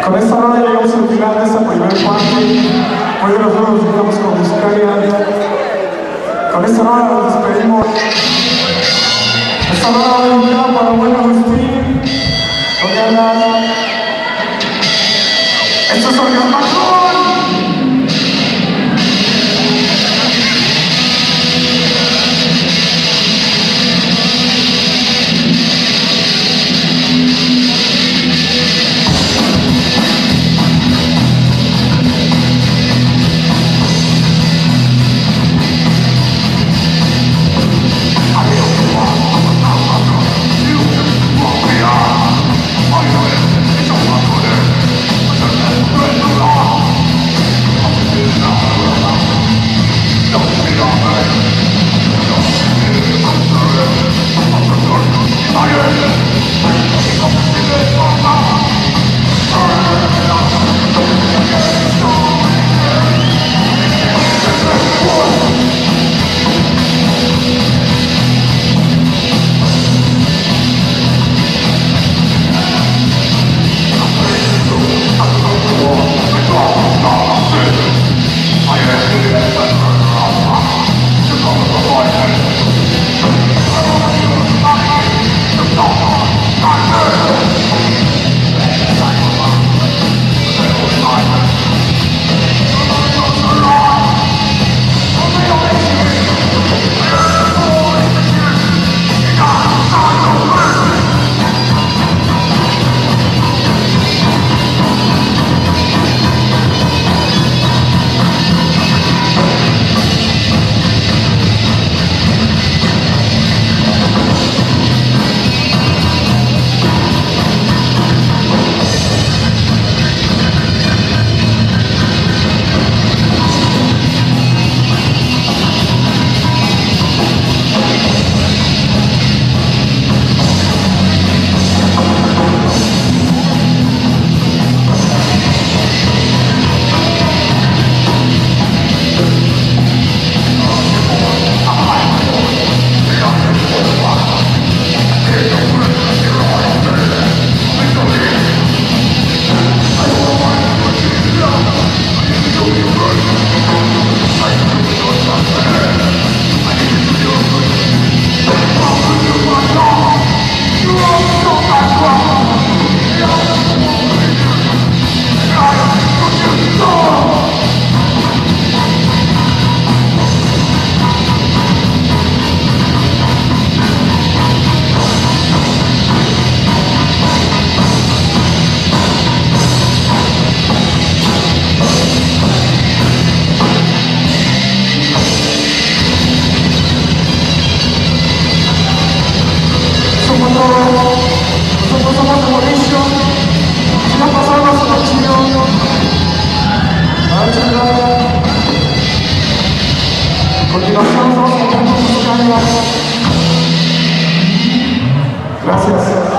Con esta rola llegamos al final de esta primera parte. Hoy nosotros nos quedamos con Buscaria. Con esta rola nos despedimos. Esta rola va dedicada para el buen Agustín. Esto es Orgasmacón. Nosotros somos Demolition. Si no pasamos a la chido. A continuación vamos a cantar con Buscaria. Gracias.